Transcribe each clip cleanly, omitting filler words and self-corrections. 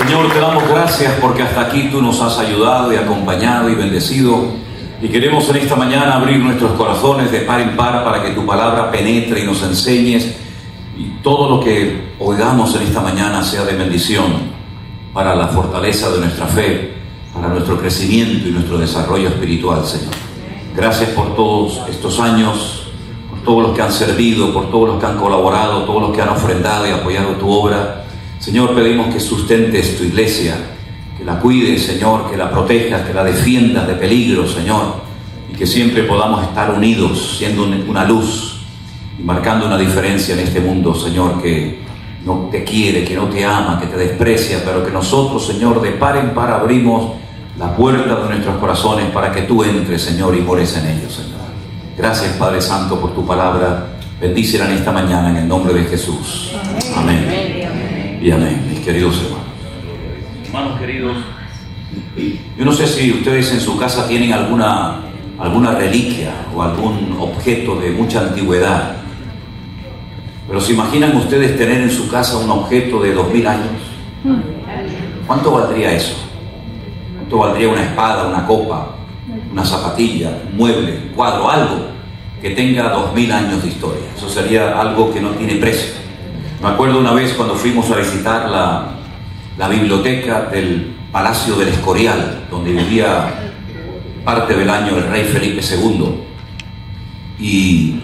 Señor, te damos gracias porque hasta aquí tú nos has ayudado y acompañado y bendecido. Y queremos en esta mañana abrir nuestros corazones de par en par para que tu palabra penetre y nos enseñes. Y todo lo que oigamos en esta mañana sea de bendición para la fortaleza de nuestra fe, para nuestro crecimiento y nuestro desarrollo espiritual, Señor. Gracias por todos estos años, por todos los que han servido, por todos los que han colaborado, todos los que han ofrendado y apoyado tu obra. Señor, pedimos que sustentes tu iglesia, que la cuides, Señor, que la protejas, que la defiendas de peligro, Señor, y que siempre podamos estar unidos, siendo una luz y marcando una diferencia en este mundo, Señor, que no te quiere, que no te ama, que te desprecia, pero que nosotros, Señor, de par en par abrimos la puerta de nuestros corazones para que tú entres, Señor, y mores en ellos, Señor. Gracias, Padre Santo, por tu palabra. Bendícela en esta mañana en el nombre de Jesús. Amén. Y amén, mis queridos hermanos. Hermanos queridos, yo no sé si ustedes en su casa tienen alguna reliquia o algún objeto de mucha antigüedad, pero ¿se imaginan ustedes tener en su casa un objeto de 2000 años? ¿Cuánto valdría eso? ¿Cuánto valdría una espada, una copa, una zapatilla, un mueble, un cuadro, algo que tenga 2000 años de historia? Eso sería algo que no tiene precio. Me acuerdo una vez cuando fuimos a visitar la biblioteca del Palacio del Escorial, donde vivía parte del año el rey Felipe II, y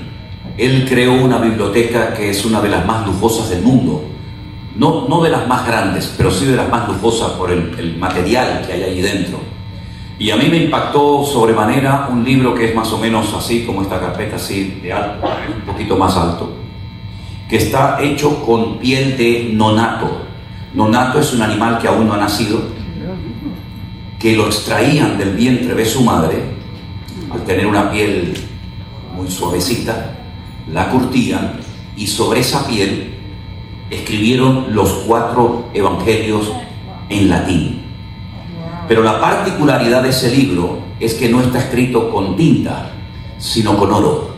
él creó una biblioteca que es una de las más lujosas del mundo, no de las más grandes, pero sí de las más lujosas por el material que hay allí dentro. Y a mí me impactó sobremanera un libro que es más o menos así como esta carpeta, así de alto, un poquito más alto, que está hecho con piel de nonato. Nonato es un animal que aún no ha nacido, que lo extraían del vientre de su madre. Al tener una piel muy suavecita, la curtían y sobre esa piel escribieron los 4 evangelios en latín. Pero la particularidad de ese libro es que no está escrito con tinta, sino con oro.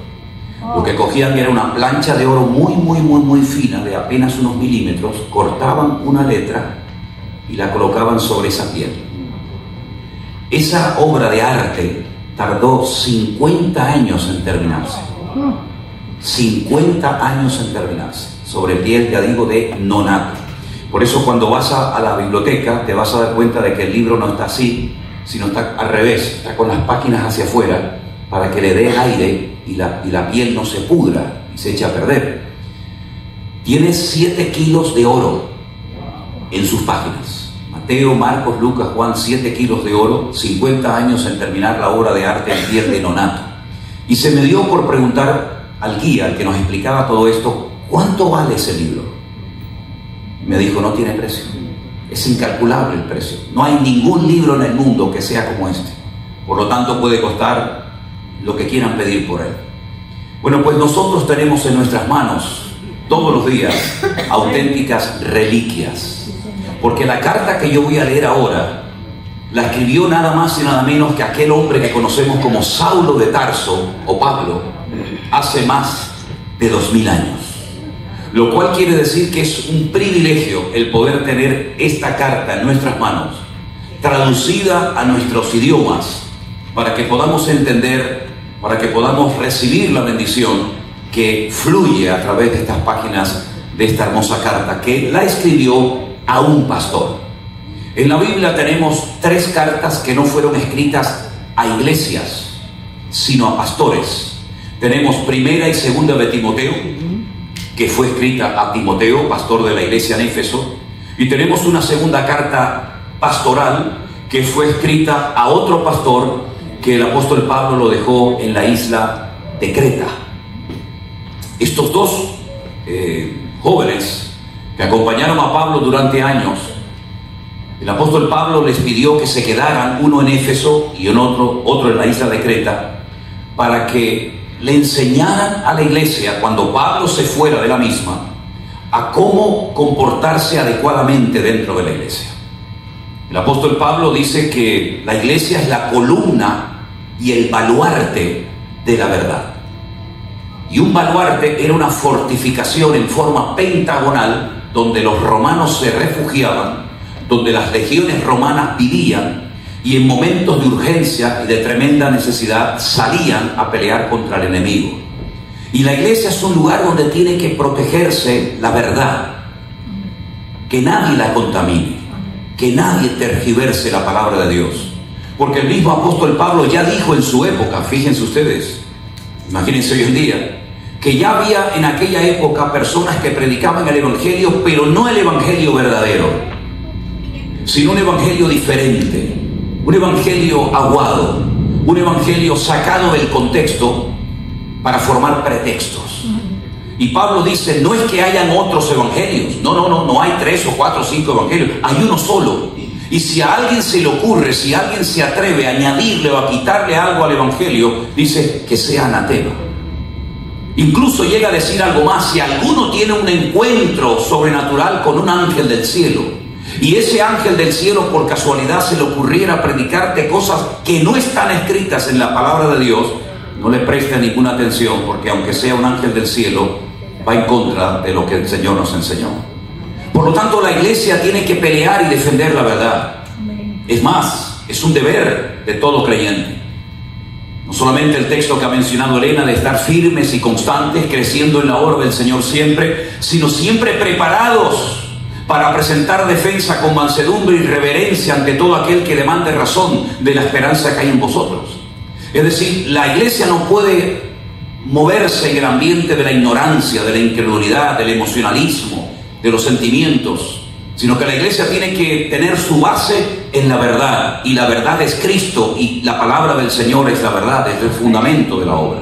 Lo que cogían era una plancha de oro muy fina, de apenas unos milímetros, cortaban una letra y la colocaban sobre esa piel. Esa obra de arte tardó 50 años en terminarse. 50 años en terminarse, sobre piel, ya digo, de nonato. Por eso cuando vas a la biblioteca te vas a dar cuenta de que el libro no está así, sino está al revés, está con las páginas hacia afuera, para que le dé aire y la piel no se pudra y se eche a perder. Tiene 7 kilos de oro en sus páginas. Mateo, Marcos, Lucas, Juan, 7 kilos de oro, 50 años en terminar la obra de arte en piel de nonato. Y se me dio por preguntar al guía, al que nos explicaba todo esto, ¿cuánto vale ese libro? Me dijo, no tiene precio. Es incalculable el precio. No hay ningún libro en el mundo que sea como este. Por lo tanto, puede costar lo que quieran pedir por él. Bueno, pues nosotros tenemos en nuestras manos todos los días auténticas reliquias, porque la carta que yo voy a leer ahora la escribió nada más y nada menos que aquel hombre que conocemos como Saulo de Tarso o Pablo hace más de 2000 años, lo cual quiere decir que es un privilegio el poder tener esta carta en nuestras manos, traducida a nuestros idiomas, para que podamos entender, para que podamos recibir la bendición que fluye a través de estas páginas de esta hermosa carta, que la escribió a un pastor. En la Biblia tenemos 3 cartas que no fueron escritas a iglesias, sino a pastores. Tenemos primera y segunda de Timoteo, que fue escrita a Timoteo, pastor de la iglesia en Éfeso, y tenemos una segunda carta pastoral que fue escrita a otro pastor que el apóstol Pablo lo dejó en la isla de Creta. Estos 2 jóvenes que acompañaron a Pablo durante años, el apóstol Pablo les pidió que se quedaran, uno en Éfeso y otro en la isla de Creta, para que le enseñaran a la iglesia, cuando Pablo se fuera de la misma, a cómo comportarse adecuadamente dentro de la iglesia. El apóstol Pablo dice que la iglesia es la columna y el baluarte de la verdad. Y un baluarte era una fortificación en forma pentagonal donde los romanos se refugiaban donde las legiones romanas vivían y en momentos de urgencia y de tremenda necesidad salían a pelear contra el enemigo. Y la iglesia es un lugar donde tiene que protegerse la verdad, que nadie la contamine, que nadie tergiverse la palabra de Dios. Porque el mismo apóstol Pablo ya dijo en su época, fíjense ustedes, imagínense hoy en día, que ya había en aquella época personas que predicaban el evangelio, pero no el evangelio verdadero, sino un evangelio diferente, un evangelio aguado, un evangelio sacado del contexto para formar pretextos. Y Pablo dice, no es que hayan otros evangelios, no hay 3 o 4 o 5 evangelios, hay uno solo. Y si a alguien se le ocurre, si alguien se atreve a añadirle o a quitarle algo al evangelio, dice que sea anatema. Incluso llega a decir algo más: si alguno tiene un encuentro sobrenatural con un ángel del cielo, y ese ángel del cielo por casualidad se le ocurriera predicarte cosas que no están escritas en la palabra de Dios, no le preste ninguna atención, porque aunque sea un ángel del cielo, va en contra de lo que el Señor nos enseñó. Por lo tanto, la iglesia tiene que pelear y defender la verdad. Es más, es un deber de todo creyente. No solamente el texto que ha mencionado Elena, de estar firmes y constantes, creciendo en la obra del Señor siempre, sino siempre preparados para presentar defensa con mansedumbre y reverencia ante todo aquel que demande razón de la esperanza que hay en vosotros. Es decir, la iglesia no puede moverse en el ambiente de la ignorancia, de la incredulidad, del emocionalismo, de los sentimientos, sino que la iglesia tiene que tener su base en la verdad, y la verdad es Cristo, y la palabra del Señor es la verdad, es el fundamento de la obra.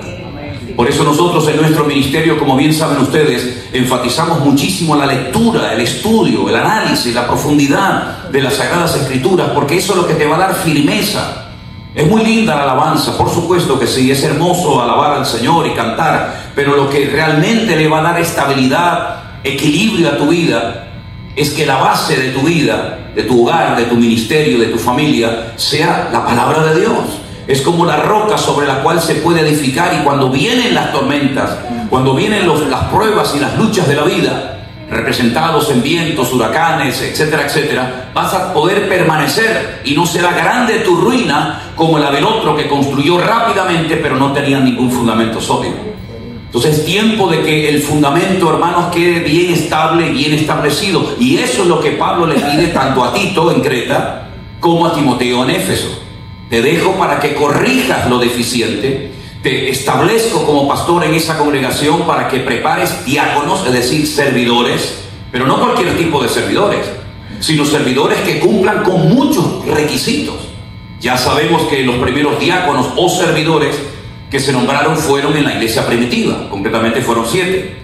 Por eso nosotros en nuestro ministerio, como bien saben ustedes, enfatizamos muchísimo la lectura, el estudio, el análisis, la profundidad de las Sagradas Escrituras, porque eso es lo que te va a dar firmeza. Es muy linda la alabanza, por supuesto que sí, es hermoso alabar al Señor y cantar, pero lo que realmente le va a dar estabilidad, equilibrio a tu vida, es que la base de tu vida, de tu hogar, de tu ministerio, de tu familia, sea la palabra de Dios. Es como la roca sobre la cual se puede edificar, y cuando vienen las tormentas, cuando vienen las pruebas y las luchas de la vida, representados en vientos, huracanes, etcétera, etcétera, vas a poder permanecer, y no será grande tu ruina como la del otro que construyó rápidamente pero no tenía ningún fundamento sólido. Entonces es tiempo de que el fundamento, hermanos, quede bien estable, bien establecido, y eso es lo que Pablo le pide tanto a Tito en Creta como a Timoteo en Éfeso. Te dejo para que corrijas lo deficiente, te establezco como pastor en esa congregación para que prepares diáconos, es decir, servidores, pero no cualquier tipo de servidores, sino servidores que cumplan con muchos requisitos. Ya sabemos que los primeros diáconos o servidores que se nombraron fueron en la iglesia primitiva, concretamente fueron 7.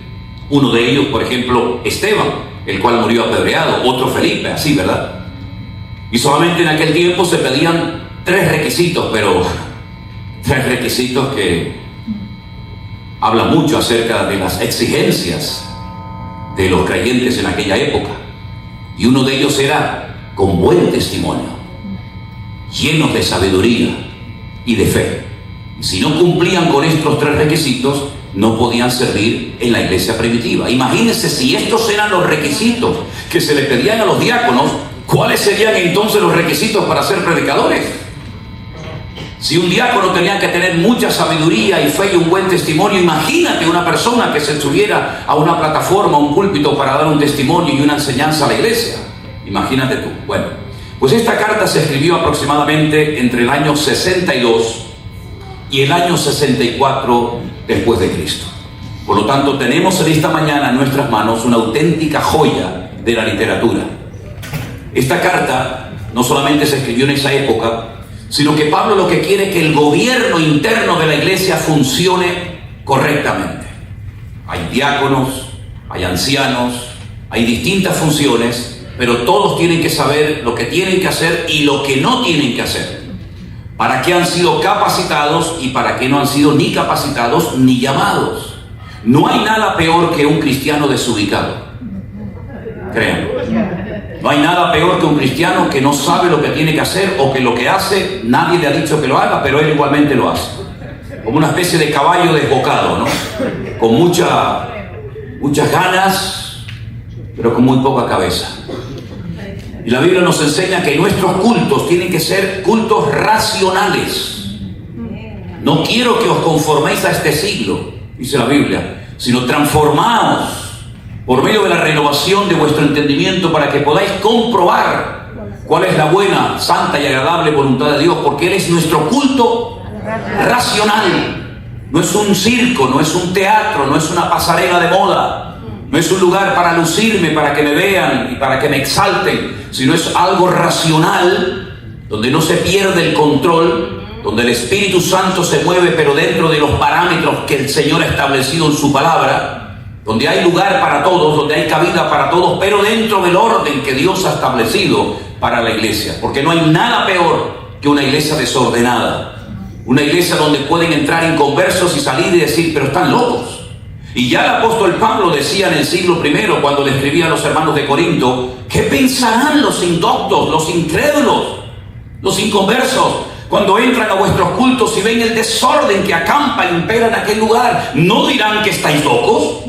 Uno de ellos, por ejemplo, Esteban, el cual murió apedreado, otro Felipe, así, ¿verdad? Y solamente en aquel tiempo se pedían 3 requisitos, pero 3 requisitos que hablan mucho acerca de las exigencias de los creyentes en aquella época. Y uno de ellos era con buen testimonio, llenos de sabiduría y de fe. Y si no cumplían con estos 3 requisitos, no podían servir en la iglesia primitiva. Imagínense, si estos eran los requisitos que se le pedían a los diáconos, ¿cuáles serían entonces los requisitos para ser predicadores? Si un diácono tenía que tener mucha sabiduría y fe y un buen testimonio, imagínate una persona que se subiera a una plataforma, a un púlpito para dar un testimonio y una enseñanza a la iglesia. Imagínate tú. Bueno, pues esta carta se escribió aproximadamente entre el año 62 y el año 64 después de Cristo. Por lo tanto, tenemos en esta mañana en nuestras manos una auténtica joya de la literatura. Esta carta no solamente se escribió en esa época, sino que Pablo lo que quiere es que el gobierno interno de la iglesia funcione correctamente. Hay diáconos, hay ancianos, hay distintas funciones, pero todos tienen que saber lo que tienen que hacer y lo que no tienen que hacer. Para qué han sido capacitados y para qué no han sido ni capacitados ni llamados. No hay nada peor que un cristiano desubicado. Créanlo. No hay nada peor que un cristiano que no sabe lo que tiene que hacer, o que lo que hace nadie le ha dicho que lo haga, pero él igualmente lo hace. Como una especie de caballo desbocado, ¿no? Con muchas ganas, pero con muy poca cabeza. Y la Biblia nos enseña que nuestros cultos tienen que ser cultos racionales. No quiero que os conforméis a este siglo, dice la Biblia, sino transformaos por medio de la renovación de vuestro entendimiento para que podáis comprobar cuál es la buena, santa y agradable voluntad de Dios, porque Él es nuestro culto racional. No es un circo, no es un teatro, no es una pasarela de moda, no es un lugar para lucirme, para que me vean y para que me exalten, sino es algo racional, donde no se pierde el control, donde el Espíritu Santo se mueve, pero dentro de los parámetros que el Señor ha establecido en su palabra, donde hay lugar para todos, donde hay cabida para todos, pero dentro del orden que Dios ha establecido para la iglesia. Porque no hay nada peor que una iglesia desordenada. Una iglesia donde pueden entrar inconversos y salir y decir, pero están locos. Y ya el apóstol Pablo decía en el siglo I, cuando le escribía a los hermanos de Corinto, ¿qué pensarán los indoctos, los incrédulos, los inconversos, cuando entran a vuestros cultos y ven el desorden que acampa e impera en aquel lugar? ¿No dirán que estáis locos?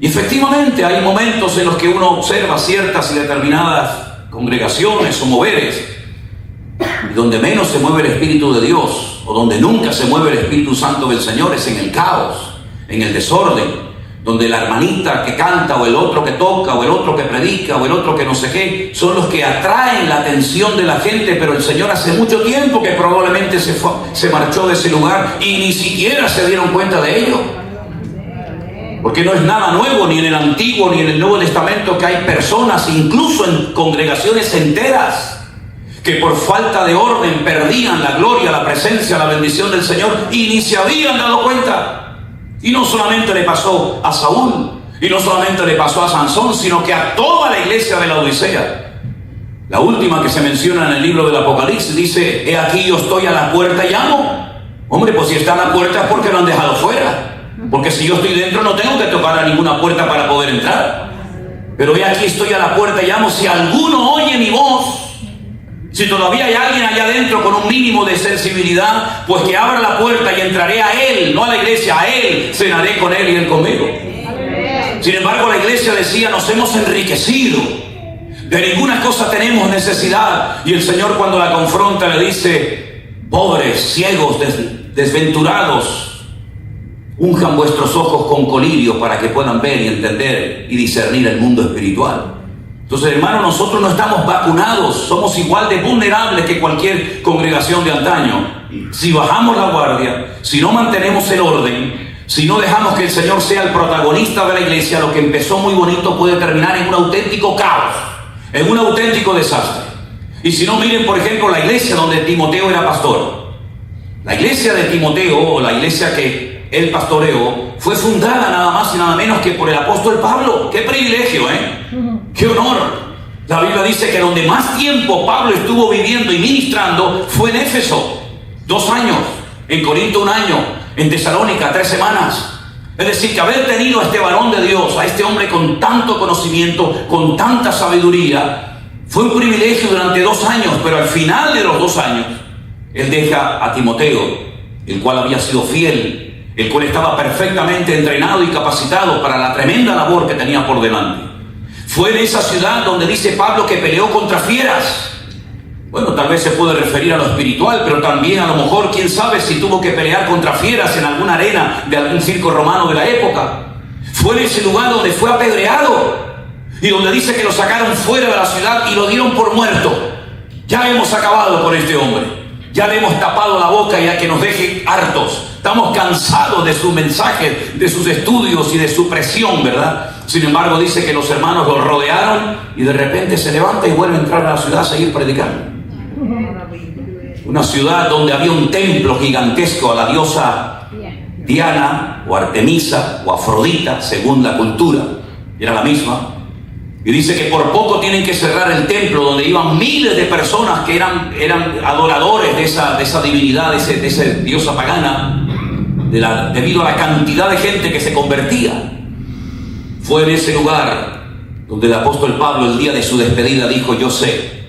Y efectivamente hay momentos en los que uno observa ciertas y determinadas congregaciones o moveres, y donde menos se mueve el Espíritu de Dios, o donde nunca se mueve el Espíritu Santo del Señor, es en el caos, en el desorden, donde la hermanita que canta, o el otro que toca, o el otro que predica, o el otro que no sé qué, son los que atraen la atención de la gente, pero el Señor hace mucho tiempo que probablemente se marchó de ese lugar y ni siquiera se dieron cuenta de ello. Porque no es nada nuevo, ni en el Antiguo ni en el Nuevo Testamento, que hay personas, incluso en congregaciones enteras, que por falta de orden perdían la gloria, la presencia, la bendición del Señor y ni se habían dado cuenta. Y no solamente le pasó a Saúl, y no solamente le pasó a Sansón, sino que a toda la iglesia de la Odisea. La última que se menciona en el libro del Apocalipsis dice, he aquí yo estoy a la puerta y llamo. Hombre, pues si está a la puerta es porque lo han dejado fuera. Porque si yo estoy dentro no tengo que tocar a ninguna puerta para poder entrar. Pero he aquí estoy a la puerta y llamo. Si alguno oye mi voz, si todavía hay alguien allá adentro con un mínimo de sensibilidad, pues que abra la puerta y entraré a él, no a la iglesia, a él, cenaré con él y él conmigo. Sin embargo, la iglesia decía, nos hemos enriquecido, de ninguna cosa tenemos necesidad. Y el Señor, cuando la confronta, le dice, pobres, ciegos, desventurados, unjan vuestros ojos con colirio para que puedan ver y entender y discernir el mundo espiritual. Entonces, hermanos, nosotros no estamos vacunados, somos igual de vulnerables que cualquier congregación de antaño. Si bajamos la guardia, si no mantenemos el orden, si no dejamos que el Señor sea el protagonista de la iglesia, lo que empezó muy bonito puede terminar en un auténtico caos, en un auténtico desastre. Y si no, miren por ejemplo la iglesia donde Timoteo era pastor. La iglesia de Timoteo, o la iglesia que él pastoreó, fue fundada nada más y nada menos que por el apóstol Pablo. ¡Qué privilegio, ¡Qué honor! La Biblia dice que donde más tiempo Pablo estuvo viviendo y ministrando fue en Éfeso, 2 años, en Corinto 1 año, en Tesalónica 3 semanas. Es decir, que haber tenido a este varón de Dios, a este hombre con tanto conocimiento, con tanta sabiduría, fue un privilegio durante 2 años, pero al final de los 2 años, él deja a Timoteo, el cual había sido fiel, el cual estaba perfectamente entrenado y capacitado para la tremenda labor que tenía por delante. Fue en esa ciudad donde dice Pablo que peleó contra fieras. Bueno, tal vez se puede referir a lo espiritual, pero también a lo mejor, quién sabe si tuvo que pelear contra fieras en alguna arena de algún circo romano de la época. Fue en ese lugar donde fue apedreado y donde dice que lo sacaron fuera de la ciudad y lo dieron por muerto. Ya hemos acabado con este hombre. Ya le hemos tapado la boca y a que nos deje hartos. Estamos cansados de sus mensajes, de sus estudios y de su presión, ¿verdad? Sin embargo, dice que los hermanos lo rodearon y de repente se levanta y vuelve a entrar a la ciudad a seguir predicando. Una ciudad donde había un templo gigantesco a la diosa Diana o Artemisa o Afrodita, según la cultura. Era la misma. Y dice que por poco tienen que cerrar el templo donde iban miles de personas que eran adoradores de esa divinidad, de esa diosa pagana, debido a la cantidad de gente que se convertía. Fue en ese lugar donde el apóstol Pablo, el día de su despedida, dijo, yo sé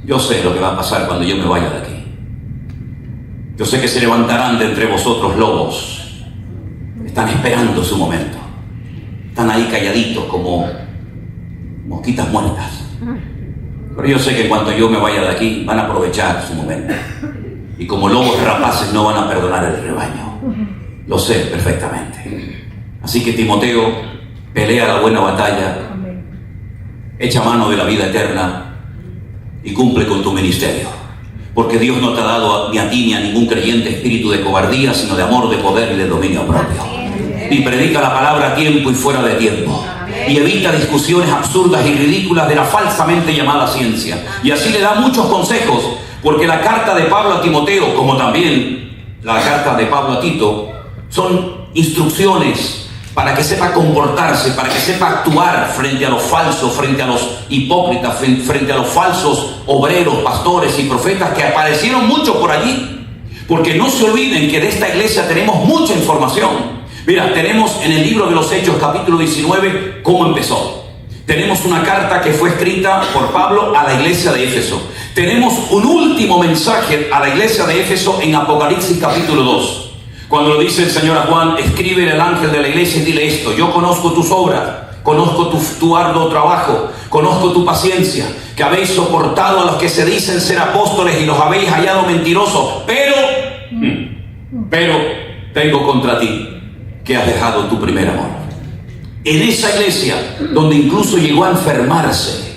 lo que va a pasar cuando yo me vaya de aquí. Yo sé que se levantarán de entre vosotros lobos. Están esperando su momento. Están ahí calladitos como mosquitas muertas. Pero yo sé que en cuanto yo me vaya de aquí, van a aprovechar su momento. Y como lobos rapaces no van a perdonar el rebaño. Lo sé perfectamente. Así que Timoteo, pelea la buena batalla, echa mano de la vida eterna y cumple con tu ministerio. Porque Dios no te ha dado ni a ti ni a ningún creyente espíritu de cobardía, sino de amor, de poder y de dominio propio. Y predica la palabra a tiempo y fuera de tiempo. Y evita discusiones absurdas y ridículas de la falsamente llamada ciencia. Y así le da muchos consejos, porque la carta de Pablo a Timoteo, como también la carta de Pablo a Tito, son instrucciones para que sepa comportarse, para que sepa actuar frente a los falsos, frente a los hipócritas, frente a los falsos obreros, pastores y profetas que aparecieron muchos por allí. Porque no se olviden que de esta iglesia tenemos mucha información. Mira, tenemos en el libro de los Hechos, capítulo 19, cómo empezó. Tenemos una carta que fue escrita por Pablo a la iglesia de Éfeso. Tenemos un último mensaje a la iglesia de Éfeso en Apocalipsis, capítulo 2. Cuando lo dice el Señor a Juan, escribe al ángel de la iglesia y dile esto: yo conozco tus obras, conozco tu arduo trabajo, conozco tu paciencia, que habéis soportado a los que se dicen ser apóstoles y los habéis hallado mentirosos, pero tengo contra ti que has dejado tu primer amor. En esa iglesia, donde incluso llegó a enfermarse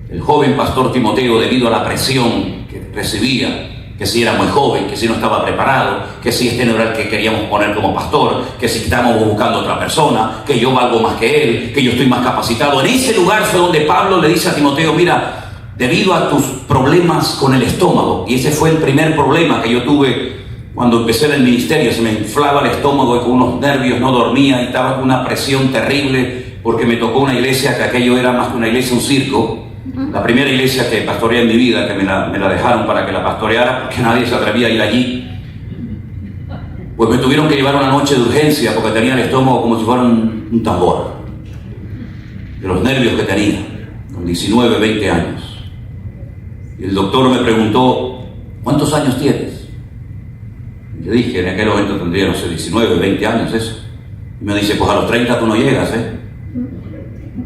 el joven pastor Timoteo debido a la presión que recibía, que si era muy joven, que si no estaba preparado, que si este no era el que queríamos poner como pastor, que si estábamos buscando otra persona, que yo valgo más que él, que yo estoy más capacitado. En ese lugar fue donde Pablo le dice a Timoteo: mira, debido a tus problemas con el estómago, y ese fue el primer problema que yo tuve cuando empecé en el ministerio, se me inflaba el estómago y con unos nervios no dormía y estaba con una presión terrible, porque me tocó una iglesia que aquello era más que una iglesia, un circo. La primera iglesia que pastoreé en mi vida, que me la dejaron para que la pastoreara, porque nadie se atrevía a ir allí. Pues me tuvieron que llevar una noche de urgencia, porque tenía el estómago como si fuera un tambor, de los nervios que tenía, con 19, 20 años. Y el doctor me preguntó: ¿cuántos años tienes? Y le dije, en aquel momento tendría, no sé, 19, 20 años, eso. Y me dice: pues a los 30 tú no llegas, ¿eh?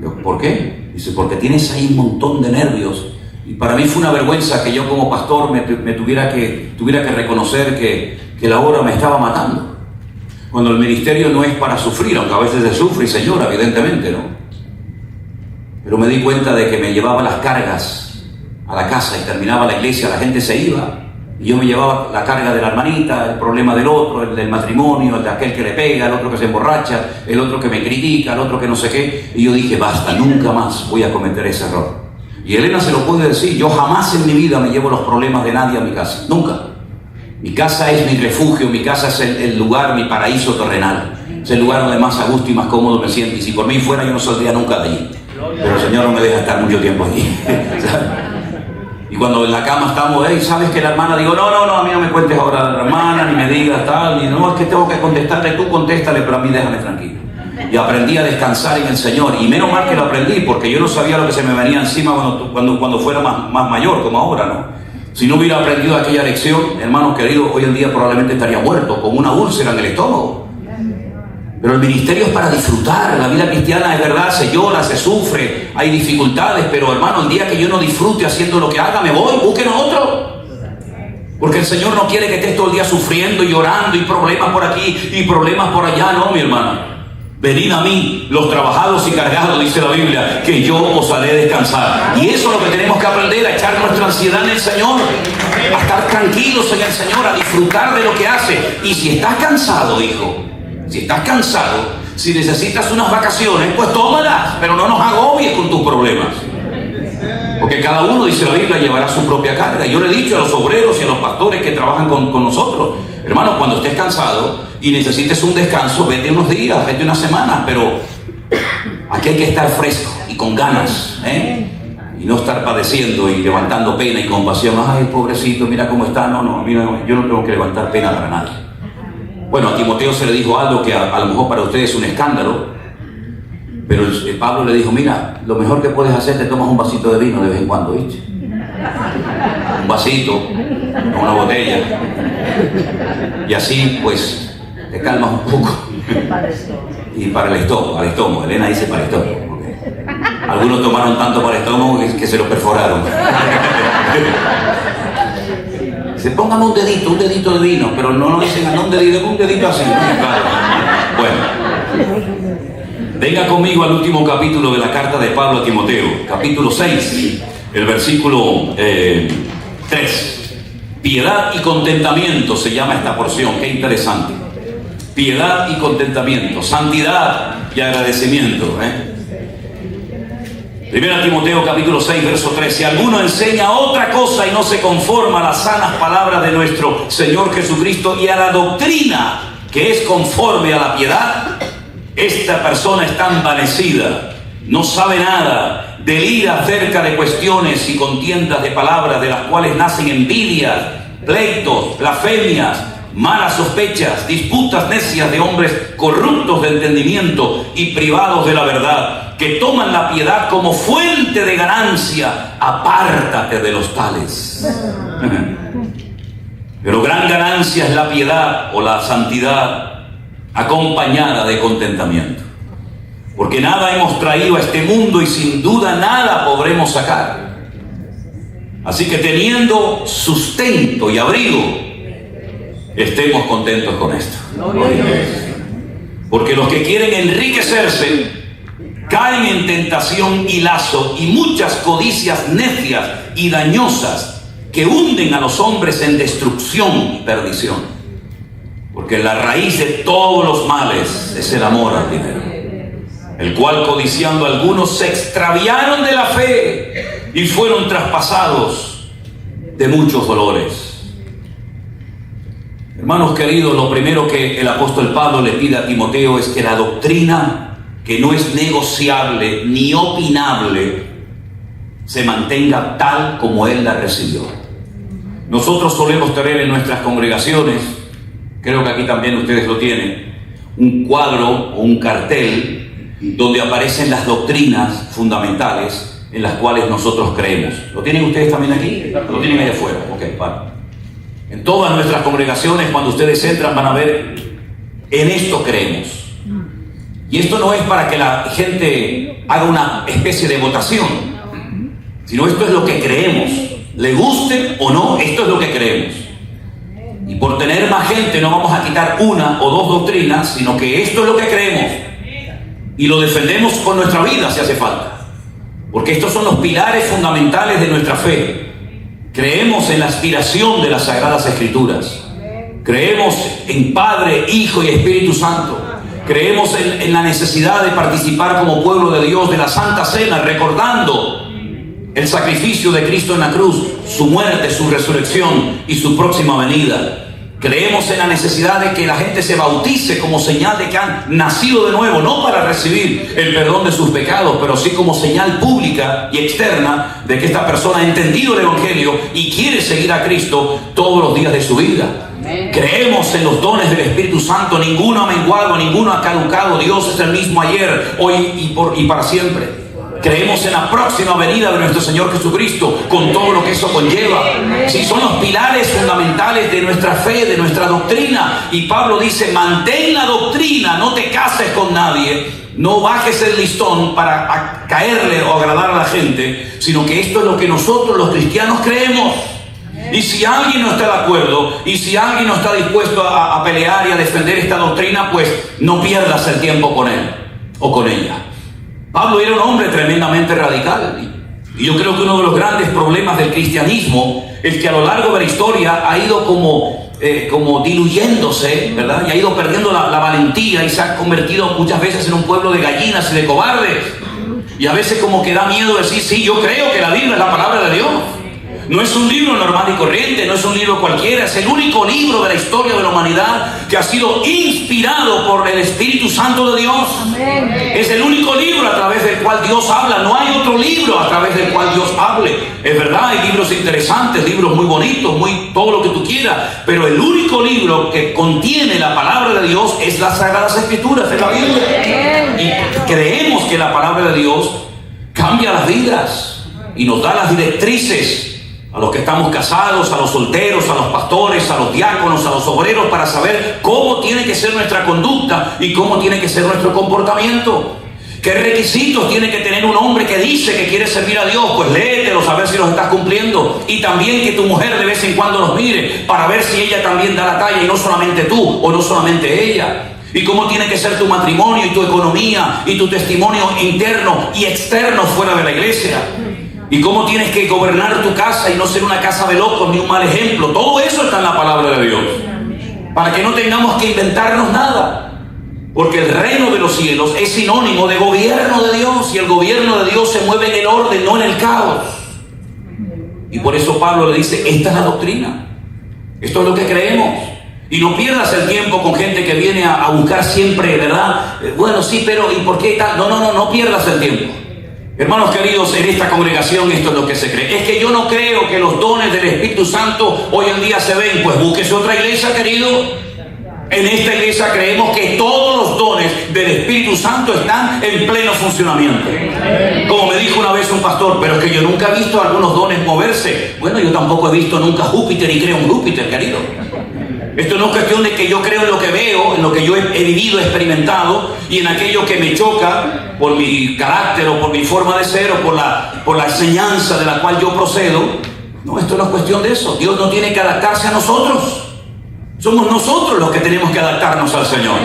Yo, ¿por qué? Dice: porque tienes ahí un montón de nervios. Y para mí fue una vergüenza que yo como pastor me tuviera que reconocer que la obra me estaba matando. Cuando el ministerio no es para sufrir, aunque a veces se sufre y se llora, evidentemente, ¿no? Pero me di cuenta de que me llevaba las cargas a la casa y terminaba la iglesia, la gente se iba. Y yo me llevaba la carga de la hermanita, el problema del otro, el del matrimonio, el de aquel que le pega, el otro que se emborracha, el otro que me critica, el otro que no sé qué. Y yo dije: basta, nunca más voy a cometer ese error. Y Elena se lo puede decir: yo jamás en mi vida me llevo los problemas de nadie a mi casa, nunca. Mi casa es mi refugio, mi casa es el lugar, mi paraíso terrenal. Es el lugar donde más a gusto y más cómodo me siento. Y si por mí fuera, yo no saldría nunca de allí. Pero el Señor no me deja estar mucho tiempo allí. Y cuando en la cama estamos, ¿sabes que la hermana? Digo: no, a mí no me cuentes ahora de la hermana, ni me digas tal, ni no, es que tengo que contestarle, tú contéstale, pero a mí déjame tranquilo. Y aprendí a descansar en el Señor, y menos mal que lo aprendí, porque yo no sabía lo que se me venía encima cuando fuera más mayor, como ahora, ¿no? Si no hubiera aprendido aquella lección, hermanos queridos, hoy en día probablemente estaría muerto, con una úlcera en el estómago. Pero el ministerio es para disfrutar. La vida cristiana es verdad, se llora, se sufre, hay dificultades, pero hermano, el día que yo no disfrute haciendo lo que haga, me voy, busquen a otro. Porque el Señor no quiere que estés todo el día sufriendo y llorando y problemas por aquí y problemas por allá, no, mi hermano. Venid a mí, los trabajados y cargados, dice la Biblia, que yo os haré descansar. Y eso es lo que tenemos que aprender, a echar nuestra ansiedad en el Señor, a estar tranquilos en el Señor, a disfrutar de lo que hace. Y si estás cansado, hijo, si estás cansado, si necesitas unas vacaciones, pues tómalas, pero no nos agobies con tus problemas. Porque cada uno, dice la Biblia, llevará su propia carga. Yo le he dicho a los obreros y a los pastores que trabajan con nosotros: hermano, cuando estés cansado y necesites un descanso, vete unos días, vete unas semanas, pero aquí hay que estar fresco y con ganas, y no estar padeciendo y levantando pena y compasión. Ay, pobrecito, mira cómo está. No, yo no tengo que levantar pena para nadie. Bueno, a Timoteo se le dijo algo que a lo mejor para ustedes es un escándalo, pero Pablo le dijo: mira, lo mejor que puedes hacer, te tomas un vasito de vino de vez en cuando, ¿viste? Un vasito, una botella, y así pues te calmas un poco. Y para el estómago, Elena dice para el estómago, Algunos tomaron tanto para el estómago que se lo perforaron. Se pongan un dedito de vino, pero no dicen un dedito así. Claro. Bueno, venga conmigo al último capítulo de la carta de Pablo a Timoteo, capítulo 6, el versículo 3. Piedad y contentamiento se llama esta porción, qué interesante. Piedad y contentamiento, santidad y agradecimiento. 1 Timoteo capítulo 6, verso 3. Si alguno enseña otra cosa y no se conforma a las sanas palabras de nuestro Señor Jesucristo y a la doctrina que es conforme a la piedad, esta persona está envanecida, no sabe nada, delira acerca de cuestiones y contiendas de palabras, de las cuales nacen envidias, pleitos, blasfemias, malas sospechas, disputas necias de hombres corruptos de entendimiento y privados de la verdad, que toman la piedad como fuente de ganancia. Apártate de los tales. Pero gran ganancia es la piedad o la santidad acompañada de contentamiento, porque nada hemos traído a este mundo y sin duda nada podremos sacar. Así que teniendo sustento y abrigo, estemos contentos con esto. Porque los que quieren enriquecerse caen en tentación y lazo y muchas codicias necias y dañosas que hunden a los hombres en destrucción y perdición. Porque la raíz de todos los males es el amor al dinero, el cual codiciando algunos se extraviaron de la fe y fueron traspasados de muchos dolores. Hermanos queridos, lo primero que el apóstol Pablo le pide a Timoteo es que la doctrina, que no es negociable ni opinable, se mantenga tal como él la recibió. Nosotros solemos tener en nuestras congregaciones, creo que aquí también ustedes lo tienen, un cuadro o un cartel donde aparecen las doctrinas fundamentales en las cuales nosotros creemos. ¿Lo tienen ustedes también aquí? ¿Lo tienen ahí afuera? Ok, vale. En todas nuestras congregaciones, cuando ustedes entran, van a ver, en esto creemos. Y esto no es para que la gente haga una especie de votación, sino esto es lo que creemos. Le guste o no, esto es lo que creemos. Y por tener más gente no vamos a quitar una o dos doctrinas, sino que esto es lo que creemos. Y lo defendemos con nuestra vida si hace falta. Porque estos son los pilares fundamentales de nuestra fe. Creemos en la aspiración de las Sagradas Escrituras. Creemos en Padre, Hijo y Espíritu Santo. Creemos en la necesidad de participar como pueblo de Dios de la Santa Cena, recordando el sacrificio de Cristo en la cruz, su muerte, su resurrección y su próxima venida. Creemos en la necesidad de que la gente se bautice como señal de que han nacido de nuevo, no para recibir el perdón de sus pecados, pero sí como señal pública y externa de que esta persona ha entendido el Evangelio y quiere seguir a Cristo todos los días de su vida. Creemos en los dones del Espíritu Santo, ninguno ha menguado, ninguno ha caducado. Dios es el mismo ayer, hoy y para siempre. Creemos en la próxima venida de nuestro Señor Jesucristo, con todo lo que eso conlleva. Sí, son los pilares fundamentales de nuestra fe, de nuestra doctrina. Y Pablo dice, mantén la doctrina, no te cases con nadie, no bajes el listón para caerle o agradar a la gente, sino que esto es lo que nosotros los cristianos creemos. Y si alguien no está de acuerdo, y si alguien no está dispuesto a pelear y a defender esta doctrina, pues no pierdas el tiempo con él o con ella. Pablo era un hombre tremendamente radical. Y yo creo que uno de los grandes problemas del cristianismo es que a lo largo de la historia ha ido como diluyéndose, ¿verdad? Y ha ido perdiendo la valentía y se ha convertido muchas veces en un pueblo de gallinas y de cobardes. Y a veces como que da miedo decir, sí, yo creo que la Biblia es la palabra de Dios. No es un libro normal y corriente, no es un libro cualquiera, es el único libro de la historia de la humanidad que ha sido inspirado por el Espíritu Santo de Dios. Amén. Es el único libro a través del cual Dios habla, no hay otro libro a través del cual Dios hable. Es verdad, hay libros interesantes, libros muy bonitos, todo lo que tú quieras, pero el único libro que contiene la palabra de Dios es las Sagradas Escrituras, es la Biblia. Y creemos que la palabra de Dios cambia las vidas y nos da las directrices a los que estamos casados, a los solteros, a los pastores, a los diáconos, a los obreros, para saber cómo tiene que ser nuestra conducta y cómo tiene que ser nuestro comportamiento. ¿Qué requisitos tiene que tener un hombre que dice que quiere servir a Dios? Pues léetelos a ver si los estás cumpliendo. Y también que tu mujer de vez en cuando los mire para ver si ella también da la talla y no solamente tú o no solamente ella. Y cómo tiene que ser tu matrimonio y tu economía y tu testimonio interno y externo fuera de la iglesia. Y cómo tienes que gobernar tu casa y no ser una casa de locos ni un mal ejemplo. Todo eso está en la palabra de Dios. Para que no tengamos que inventarnos nada. Porque el reino de los cielos es sinónimo de gobierno de Dios. Y el gobierno de Dios se mueve en el orden, no en el caos. Y por eso Pablo le dice, esta es la doctrina. Esto es lo que creemos. Y no pierdas el tiempo con gente que viene a buscar siempre, ¿verdad? Bueno, sí, pero ¿y por qué tal? No pierdas el tiempo. Hermanos queridos, en esta congregación esto es lo que se cree. Es que yo no creo que los dones del Espíritu Santo hoy en día se ven. Pues búsquese otra iglesia, querido. En esta iglesia creemos que todos los dones del Espíritu Santo están en pleno funcionamiento. Como me dijo una vez un pastor, pero es que yo nunca he visto algunos dones moverse. Bueno, yo tampoco he visto nunca Júpiter y creo en Júpiter, querido. Esto no es cuestión de que yo creo en lo que veo, en lo que yo he vivido, experimentado, y en aquello que me choca por mi carácter o por mi forma de ser o por la enseñanza de la cual yo procedo. No, esto no es cuestión de eso. Dios no tiene que adaptarse a nosotros. Somos nosotros los que tenemos que adaptarnos al Señor.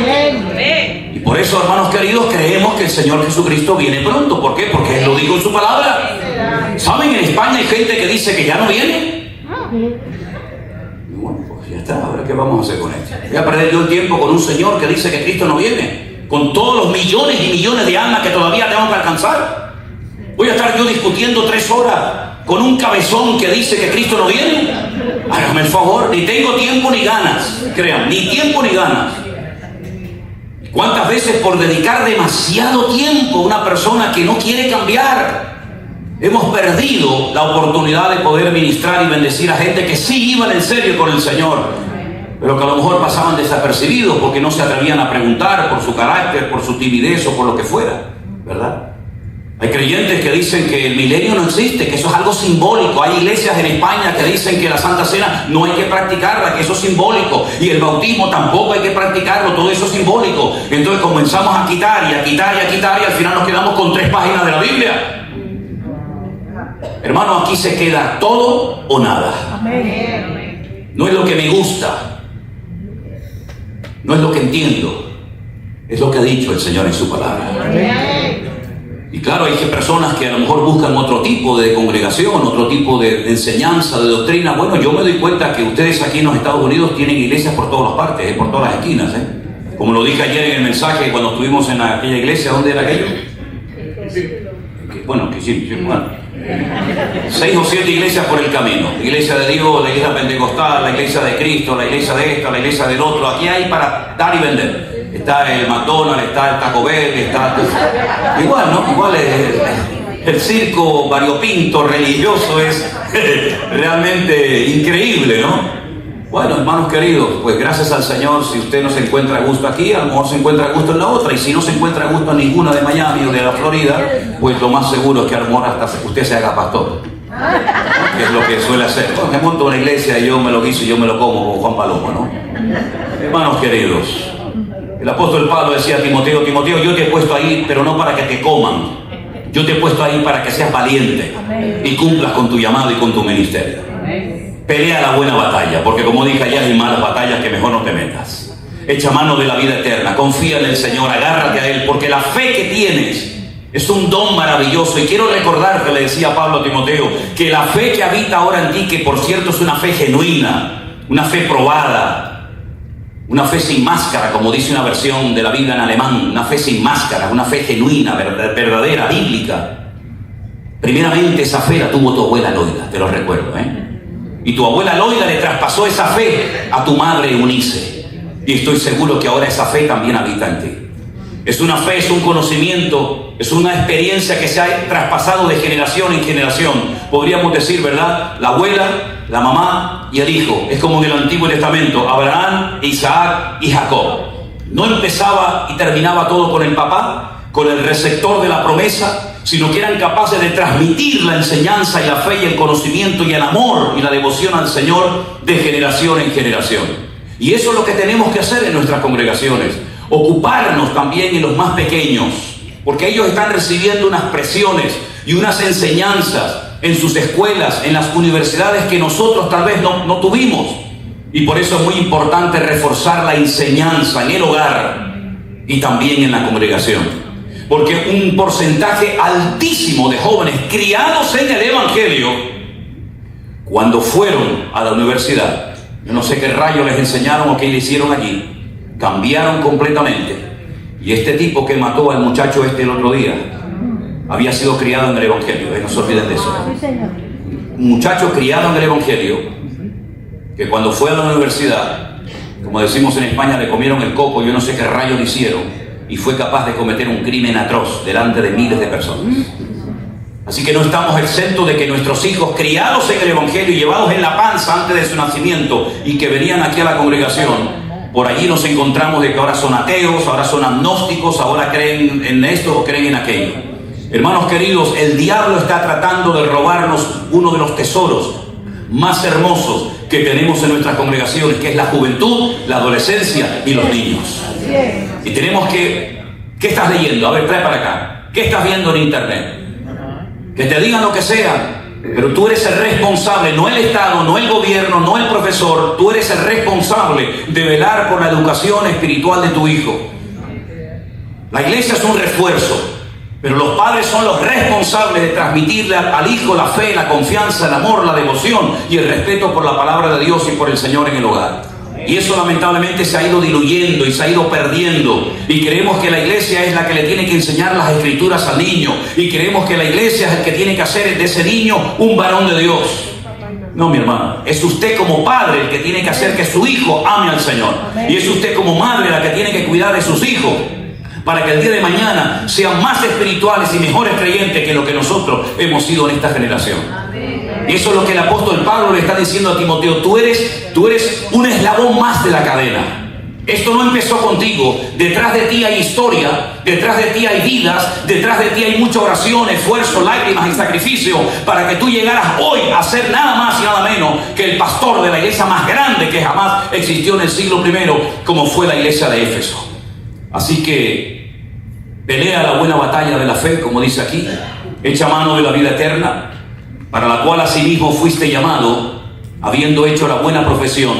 Y por eso, hermanos queridos, creemos que el Señor Jesucristo viene pronto. ¿Por qué? Porque Él lo dijo en su palabra. ¿Saben? En España hay gente que dice que ya no viene. Bueno, pues ya está. Ahora, ¿qué vamos a hacer con esto? Voy a perder yo el tiempo con un señor que dice que Cristo no viene, con todos los millones y millones de almas que todavía tengo que alcanzar. Voy a estar yo discutiendo 3 horas con un cabezón que dice que Cristo no viene. Hágame el favor, ni tengo tiempo ni ganas, crean, ni tiempo ni ganas. ¿Cuántas veces por dedicar demasiado tiempo a una persona que no quiere cambiar, hemos perdido la oportunidad de poder ministrar y bendecir a gente que sí iban en serio con el Señor, pero que a lo mejor pasaban desapercibidos porque no se atrevían a preguntar por su carácter, por su timidez o por lo que fuera, ¿verdad? Hay creyentes que dicen que el milenio no existe, que eso es algo simbólico. Hay iglesias en España que dicen que la Santa Cena no hay que practicarla, que eso es simbólico. Y el bautismo tampoco hay que practicarlo, todo eso es simbólico. Entonces comenzamos a quitar y a quitar y a quitar y al final nos quedamos con 3 páginas de la Biblia. Hermano, aquí se queda todo o nada. No es lo que me gusta, no es lo que entiendo, es lo que ha dicho el Señor en su palabra. Y claro, hay personas que a lo mejor buscan otro tipo de congregación, otro tipo de enseñanza, de doctrina. Bueno, yo me doy cuenta que ustedes aquí en los Estados Unidos tienen iglesias por todas las partes, por todas las esquinas. Como lo dije ayer en el mensaje cuando estuvimos en aquella iglesia, ¿dónde era aquello? Bueno, que sí, bueno. 6 o 7 iglesias por el camino. La iglesia de Dios, la iglesia pentecostal, la iglesia de Cristo, la iglesia de esta, la iglesia del otro. Aquí hay para dar y vender. Está el McDonald's, está el Taco Bell, está... Igual, ¿no? Igual el circo variopinto religioso es realmente increíble, ¿no? Bueno, hermanos queridos, pues gracias al Señor, si usted no se encuentra a gusto aquí, a lo mejor se encuentra a gusto en la otra, y si no se encuentra a gusto en ninguna de Miami o de la Florida, pues lo más seguro es que a lo mejor hasta usted se haga pastor, que es lo que suele hacer. Bueno, me monto una iglesia y yo me lo guiso y yo me lo como con Juan Palomo, ¿no? Hermanos queridos, el apóstol Pablo decía a Timoteo, Timoteo, yo te he puesto ahí, pero no para que te coman. Yo te he puesto ahí para que seas valiente y cumplas con tu llamado y con tu ministerio. Pelea la buena batalla, porque como dije ayer, hay malas batallas que mejor no te metas. Echa mano de la vida eterna, confía en el Señor, agárrate a Él, porque la fe que tienes es un don maravilloso. Y quiero recordarte, le decía Pablo a Timoteo, que la fe que habita ahora en ti, que por cierto es una fe genuina, una fe probada, una fe sin máscara, como dice una versión de la Biblia en alemán, una fe sin máscara, una fe genuina, verdadera, bíblica. Primeramente esa fe la tuvo tu abuela Loida, te lo recuerdo, Y tu abuela Loida le traspasó esa fe a tu madre Eunice. Y estoy seguro que ahora esa fe también habita en ti. Es una fe, es un conocimiento, es una experiencia que se ha traspasado de generación en generación. Podríamos decir, ¿verdad? La abuela, la mamá y el hijo. Es como en el Antiguo Testamento, Abraham, Isaac y Jacob. No empezaba y terminaba todo con el papá, con el receptor de la promesa, sino que eran capaces de transmitir la enseñanza y la fe y el conocimiento y el amor y la devoción al Señor de generación en generación. Y eso es lo que tenemos que hacer en nuestras congregaciones. Ocuparnos también en los más pequeños, porque ellos están recibiendo unas presiones y unas enseñanzas en sus escuelas, en las universidades que nosotros tal vez no tuvimos. Y por eso es muy importante reforzar la enseñanza en el hogar y también en la congregación. Porque un porcentaje altísimo de jóvenes criados en el Evangelio, cuando fueron a la universidad, yo no sé qué rayos les enseñaron o qué le hicieron allí, cambiaron completamente. Y este tipo que mató al muchacho el otro día, había sido criado en el Evangelio, no se olviden de eso. Un muchacho criado en el Evangelio, que cuando fue a la universidad, como decimos en España, le comieron el coco, yo no sé qué rayos le hicieron, y fue capaz de cometer un crimen atroz delante de miles de personas. Así que no estamos exentos de que nuestros hijos, criados en el Evangelio y llevados en la panza antes de su nacimiento, y que venían aquí a la congregación, por allí nos encontramos de que ahora son ateos, ahora son agnósticos, ahora creen en esto o creen en aquello. Hermanos queridos, el diablo está tratando de robarnos uno de los tesoros más hermosos que tenemos en nuestras congregaciones, que es la juventud, la adolescencia y los niños. Y tenemos que... ¿Qué estás leyendo? A ver, trae para acá. ¿Qué estás viendo en internet? Que te digan lo que sea, pero tú eres el responsable, no el Estado, no el gobierno, no el profesor. Tú eres el responsable de velar por la educación espiritual de tu hijo. La iglesia es un refuerzo, pero los padres son los responsables de transmitirle al hijo la fe, la confianza, el amor, la devoción y el respeto por la palabra de Dios y por el Señor en el hogar. Y eso lamentablemente se ha ido diluyendo y se ha ido perdiendo. Y creemos que la iglesia es la que le tiene que enseñar las escrituras al niño. Y creemos que la iglesia es el que tiene que hacer de ese niño un varón de Dios. No, mi hermano, es usted como padre el que tiene que hacer que su hijo ame al Señor. Y es usted como madre la que tiene que cuidar de sus hijos, para que el día de mañana sean más espirituales y mejores creyentes que lo que nosotros hemos sido en esta generación. Y eso es lo que el apóstol Pablo le está diciendo a Timoteo. Tú eres un eslabón más de la cadena. Esto no empezó contigo. Detrás de ti hay historia, detrás de ti hay vidas, detrás de ti hay mucha oración, esfuerzo, lágrimas y sacrificio para que tú llegaras hoy a ser nada más y nada menos que el pastor de la iglesia más grande que jamás existió en el siglo I, como fue la iglesia de Éfeso. Así que pelea la buena batalla de la fe, como dice aquí, echa mano de la vida eterna, para la cual asimismo fuiste llamado, habiendo hecho la buena profesión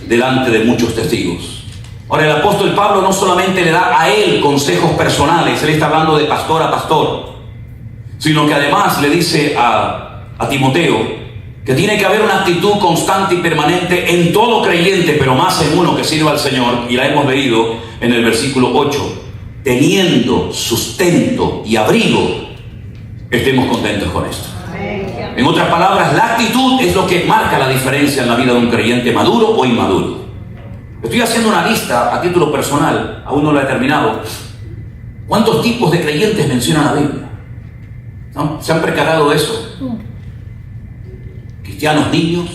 delante de muchos testigos. Ahora, el apóstol Pablo no solamente le da a él consejos personales, él está hablando de pastor a pastor, sino que además le dice a Timoteo que tiene que haber una actitud constante y permanente en todo creyente, pero más en uno que sirva al Señor, y la hemos leído en el versículo 8, teniendo sustento y abrigo, estemos contentos con esto. En otras palabras, la actitud es lo que marca la diferencia en la vida de un creyente maduro o inmaduro. Estoy haciendo una lista a título personal, aún no la he terminado. ¿Cuántos tipos de creyentes menciona la Biblia? ¿No? ¿Se han percatado de eso? Cristianos niños,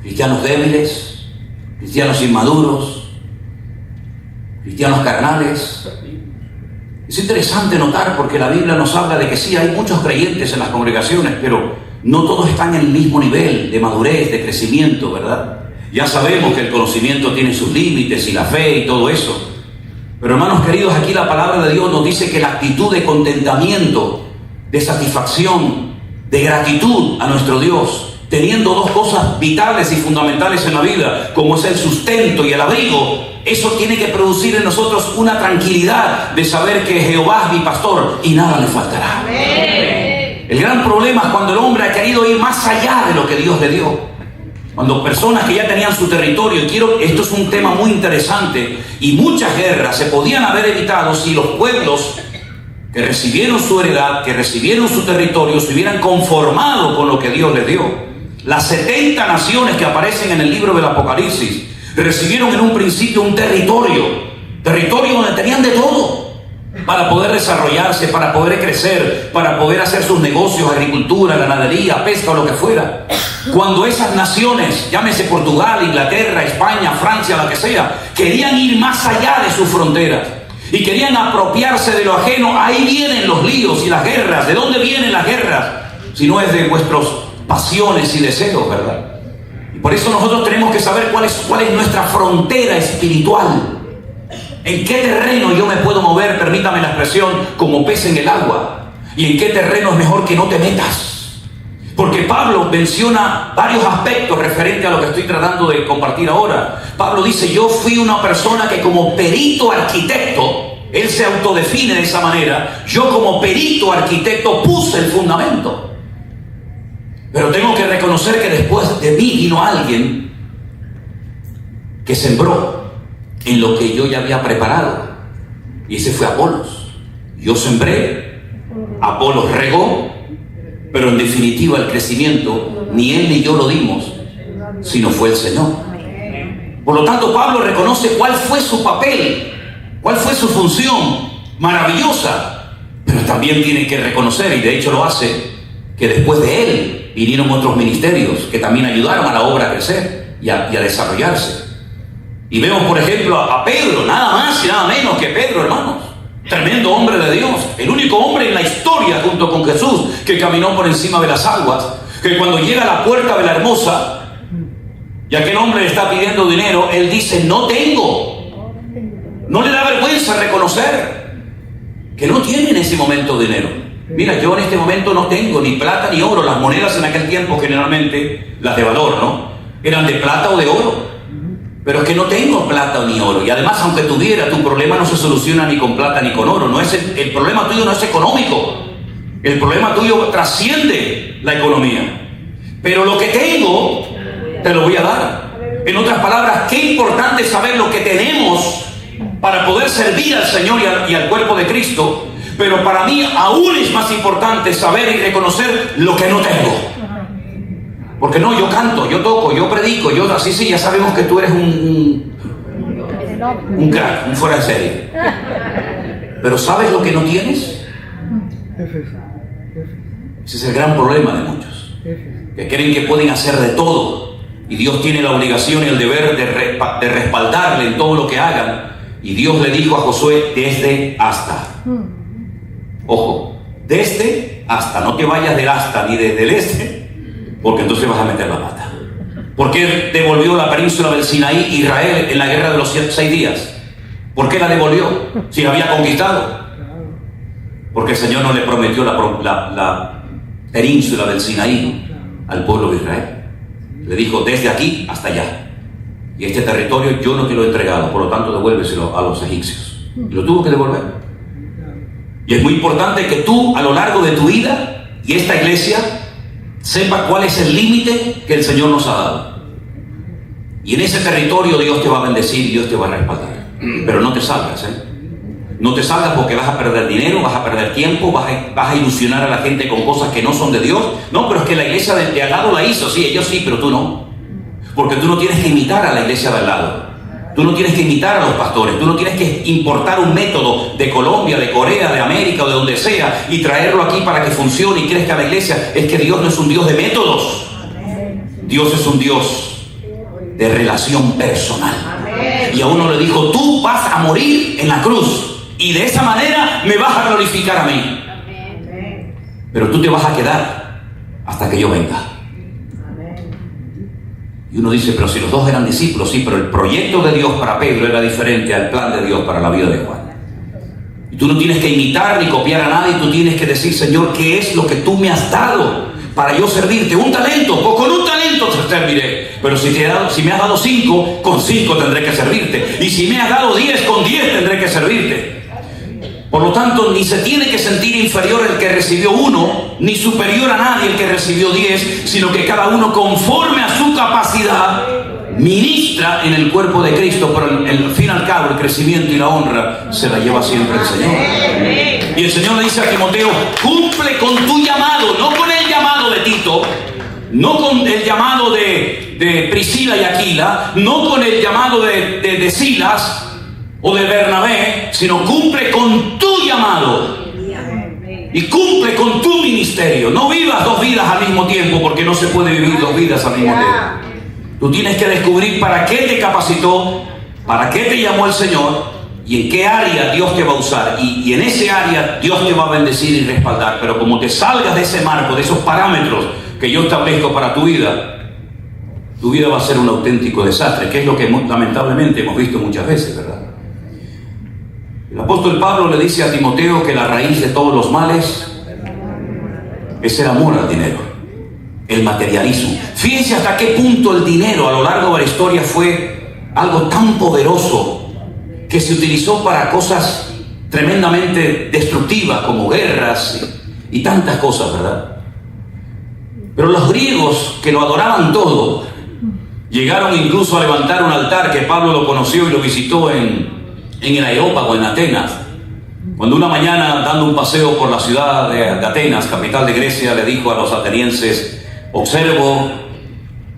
cristianos débiles, cristianos inmaduros, cristianos carnales. Es interesante notar porque la Biblia nos habla de que sí, hay muchos creyentes en las congregaciones, pero no todos están en el mismo nivel de madurez, de crecimiento, ¿verdad? Ya sabemos que el conocimiento tiene sus límites y la fe y todo eso. Pero hermanos queridos, aquí la palabra de Dios nos dice que la actitud de contentamiento, de satisfacción, de gratitud a nuestro Dios, teniendo dos cosas vitales y fundamentales en la vida, como es el sustento y el abrigo, eso tiene que producir en nosotros una tranquilidad de saber que Jehová es mi pastor y nada le faltará. Amén. El gran problema es cuando el hombre ha querido ir más allá de lo que Dios le dio. Cuando personas que ya tenían su territorio, esto es un tema muy interesante, y muchas guerras se podían haber evitado si los pueblos que recibieron su heredad, que recibieron su territorio, se hubieran conformado con lo que Dios les dio. Las 70 naciones que aparecen en el libro del Apocalipsis recibieron en un principio un territorio donde tenían de todo para poder desarrollarse, para poder crecer, para poder hacer sus negocios, agricultura, ganadería, pesca o lo que fuera. Cuando esas naciones, llámese Portugal, Inglaterra, España, Francia, la que sea, querían ir más allá de sus fronteras y querían apropiarse de lo ajeno, ahí vienen los líos y las guerras. ¿De dónde vienen las guerras? Si no es de vuestras pasiones y deseos, ¿verdad? Y por eso nosotros tenemos que saber cuál es nuestra frontera espiritual. ¿En qué terreno yo me puedo mover, permítame la expresión, como pez en el agua? ¿Y en qué terreno es mejor que no te metas? Porque Pablo menciona varios aspectos referentes a lo que estoy tratando de compartir ahora. Pablo dice, yo fui una persona que como perito arquitecto, él se autodefine de esa manera, yo como perito arquitecto puse el fundamento. Pero tengo que reconocer que después de mí vino alguien que sembró en lo que yo ya había preparado. Y ese fue Apolos. Yo sembré, Apolos regó, pero en definitiva el crecimiento ni él ni yo lo dimos, sino fue el Señor. Por lo tanto, Pablo reconoce cuál fue su papel, cuál fue su función maravillosa, pero también tiene que reconocer, y de hecho lo hace, que después de él vinieron otros ministerios que también ayudaron a la obra a crecer y a desarrollarse. Y vemos, por ejemplo, a Pedro, nada más y nada menos que Pedro, hermanos. Tremendo hombre de Dios, el único hombre en la historia junto con Jesús que caminó por encima de las aguas, que cuando llega a la puerta de la hermosa y aquel hombre le está pidiendo dinero, él dice, no tengo. No le da vergüenza reconocer que no tiene en ese momento dinero. Mira, yo en este momento no tengo ni plata ni oro. Las monedas en aquel tiempo generalmente, las de valor, ¿no? Eran de plata o de oro. Pero es que no tengo plata ni oro. Y además, aunque tuviera, tu problema no se soluciona ni con plata ni con oro. No es el problema tuyo no es económico. El problema tuyo trasciende la economía. Pero lo que tengo, te lo voy a dar. En otras palabras, qué importante es saber lo que tenemos para poder servir al Señor y al cuerpo de Cristo. Pero para mí aún es más importante saber y reconocer lo que no tengo. Porque no, yo canto, yo toco, yo predico, yo así sí, ya sabemos que tú eres un crack, un fuera de serie. Pero ¿sabes lo que no tienes? Ese es el gran problema de muchos, que creen que pueden hacer de todo y Dios tiene la obligación y el deber de respaldarle en todo lo que hagan. Y Dios le dijo a Josué, desde hasta. Ojo, desde hasta, no te vayas del hasta ni desde el este, porque entonces vas a meter la pata. ¿Por qué devolvió la península del Sinaí Israel en la guerra de los 6 días? ¿Por qué la devolvió si la había conquistado? Porque el Señor no le prometió la península del Sinaí al pueblo de Israel. Le dijo, desde aquí hasta allá. Y este territorio yo no te lo he entregado, por lo tanto devuélveselo a los egipcios. Y lo tuvo que devolver. Y es muy importante que tú, a lo largo de tu vida, y esta iglesia, sepa cuál es el límite que el Señor nos ha dado. Y en ese territorio Dios te va a bendecir y Dios te va a respaldar. Pero no te salgas, No te salgas porque vas a perder dinero, vas a perder tiempo, vas a ilusionar a la gente con cosas que no son de Dios. No, pero es que la iglesia de al lado la hizo, sí, ellos sí, pero tú no. Porque tú no tienes que imitar a la iglesia de al lado. Tú no tienes que imitar a los pastores, tú no tienes que importar un método de Colombia, de Corea, de América o de donde sea y traerlo aquí para que funcione y crezca la iglesia. Es que Dios no es un Dios de métodos. Dios es un Dios de relación personal. Y a uno le dijo, tú vas a morir en la cruz y de esa manera me vas a glorificar a mí. Pero tú te vas a quedar hasta que yo venga. Y uno dice, pero si los dos eran discípulos, sí, pero el proyecto de Dios para Pedro era diferente al plan de Dios para la vida de Juan. Y tú no tienes que imitar ni copiar a nadie, tú tienes que decir, Señor, ¿qué es lo que tú me has dado para yo servirte? Un talento, o con un talento te serviré. Pero si me has dado 5, con 5 tendré que servirte. Y si me has dado 10, con 10 tendré que servirte. Por lo tanto, ni se tiene que sentir inferior el que recibió 1, ni superior a nadie el que recibió 10, sino que cada uno conforme a su capacidad ministra en el cuerpo de Cristo, pero al fin y al cabo el crecimiento y la honra se la lleva siempre el Señor. Y el Señor le dice a Timoteo, cumple con tu llamado, no con el llamado de Tito, no con el llamado de Priscila y Aquila, no con el llamado de Silas o de Bernabé, sino cumple con tu llamado y cumple con tu ministerio. No vivas 2 vidas al mismo tiempo, porque no se puede vivir 2 vidas al mismo tiempo. Tú tienes que descubrir para qué te capacitó, para qué te llamó el Señor y en qué área Dios te va a usar. Y en ese área Dios te va a bendecir y respaldar. Pero como te salgas de ese marco, de esos parámetros que yo establezco para tu vida va a ser un auténtico desastre, que es lo que lamentablemente hemos visto muchas veces, ¿verdad? El apóstol Pablo le dice a Timoteo que la raíz de todos los males es el amor al dinero, el materialismo. Fíjense hasta qué punto el dinero a lo largo de la historia fue algo tan poderoso que se utilizó para cosas tremendamente destructivas como guerras y tantas cosas, ¿verdad? Pero los griegos, que lo adoraban todo, llegaron incluso a levantar un altar que Pablo lo conoció y lo visitó en el Areópago, en Atenas. Cuando una mañana, dando un paseo por la ciudad de Atenas, capital de Grecia, le dijo a los atenienses: observo,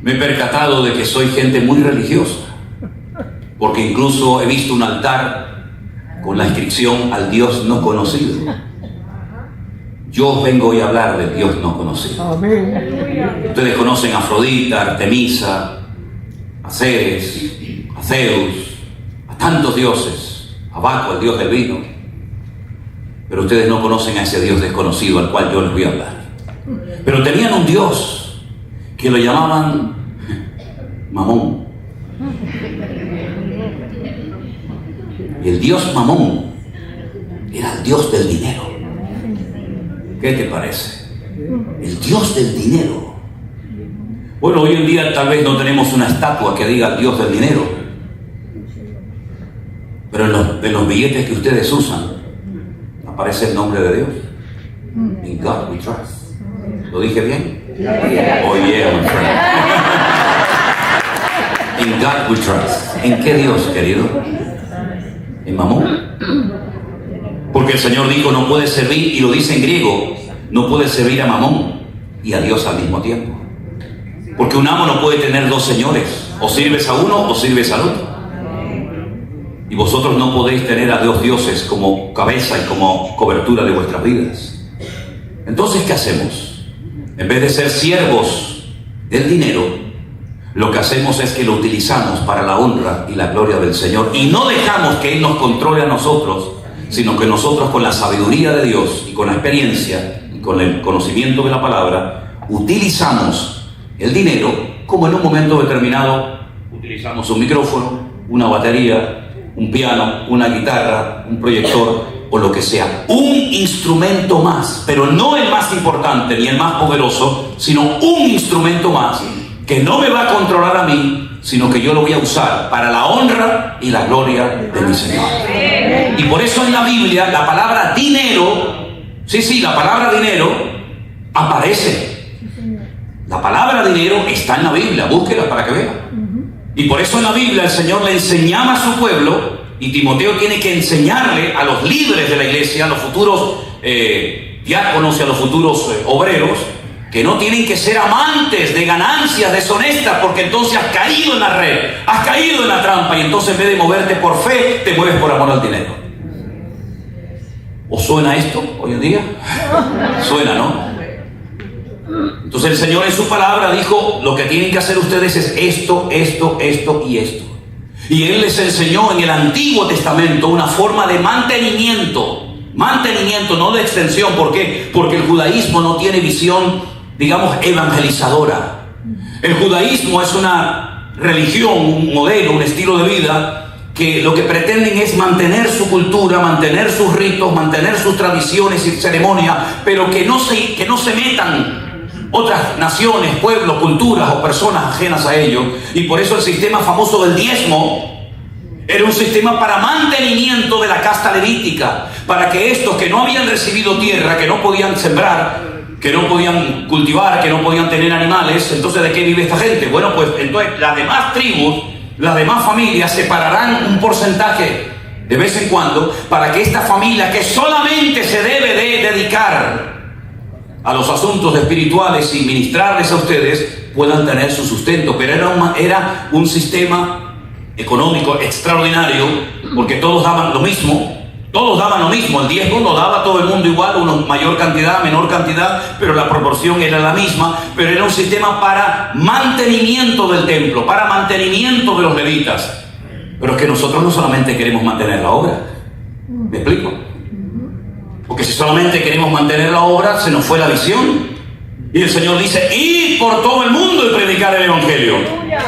me he percatado de que soy gente muy religiosa, porque incluso he visto un altar con la inscripción al Dios no conocido. Yo os vengo hoy a hablar del Dios no conocido. Ustedes conocen a Afrodita, Artemisa, a Ceres, a Zeus, a tantos dioses, a Baco, el dios del vino. Pero ustedes no conocen a ese Dios desconocido al cual yo les voy a hablar. Pero tenían un Dios que lo llamaban Mamón. Y el Dios Mamón era el Dios del dinero. ¿Qué te parece? El Dios del dinero. Bueno, hoy en día tal vez no tenemos una estatua que diga el Dios del dinero, pero en los billetes que ustedes usan aparece el nombre de Dios. In God we trust. ¿Lo dije bien? Oh yeah, my friend. In God we trust. ¿En qué Dios, querido? ¿En Mamón? Porque el Señor dijo: no puedes servir, y lo dice en griego, no puedes servir a Mamón y a Dios al mismo tiempo. Porque un amo no puede tener dos señores: o sirves a uno o sirves al otro. Y vosotros no podéis tener a dos dioses como cabeza y como cobertura de vuestras vidas. Entonces, ¿qué hacemos? En vez de ser siervos del dinero, lo que hacemos es que lo utilizamos para la honra y la gloria del Señor, y no dejamos que Él nos controle a nosotros, sino que nosotros, con la sabiduría de Dios y con la experiencia y con el conocimiento de la palabra, utilizamos el dinero como en un momento determinado utilizamos un micrófono, una batería, un piano, una guitarra, un proyector o lo que sea. Un instrumento más, pero no el más importante ni el más poderoso, sino un instrumento más que no me va a controlar a mí, sino que yo lo voy a usar para la honra y la gloria de mi Señor. Y por eso en la Biblia la palabra dinero, la palabra dinero aparece. La palabra dinero está en la Biblia, búsquela para que vea. Y por eso en la Biblia el Señor le enseñaba a su pueblo, y Timoteo tiene que enseñarle a los líderes de la iglesia, a los futuros diáconos y a los futuros obreros, que no tienen que ser amantes de ganancias deshonestas, porque entonces has caído en la red, has caído en la trampa, y entonces en vez de moverte por fe, te mueves por amor al dinero. ¿Os suena esto hoy en día? Suena, ¿no? Entonces el Señor en su palabra dijo: lo que tienen que hacer ustedes es esto, esto, esto y esto. Y Él les enseñó en el Antiguo Testamento una forma de mantenimiento, no de extensión. ¿Por qué? Porque el judaísmo no tiene visión, digamos, evangelizadora. El judaísmo es una religión, un modelo, un estilo de vida que lo que pretenden es mantener su cultura, mantener sus ritos, mantener sus tradiciones y ceremonias, pero que no se metan otras naciones, pueblos, culturas o personas ajenas a ellos. Y por eso el sistema famoso del diezmo era un sistema para mantenimiento de la casta levítica, para que estos que no habían recibido tierra, que no podían sembrar, que no podían cultivar, que no podían tener animales, entonces ¿de qué vive esta gente? Bueno, pues entonces las demás tribus, las demás familias separarán un porcentaje de vez en cuando para que esta familia, que solamente se debe de dedicar a los asuntos espirituales y ministrarles a ustedes, puedan tener su sustento. Pero era un sistema económico extraordinario, porque todos daban lo mismo. El diezmo lo daba todo el mundo igual, uno mayor cantidad, menor cantidad, pero la proporción era la misma. Pero era un sistema para mantenimiento del templo, para mantenimiento de los levitas. Pero es que nosotros no solamente queremos mantener la obra. ¿Me explico? Porque si solamente queremos mantener la obra, se nos fue la visión. Y el Señor dice: id por todo el mundo y predicar el Evangelio.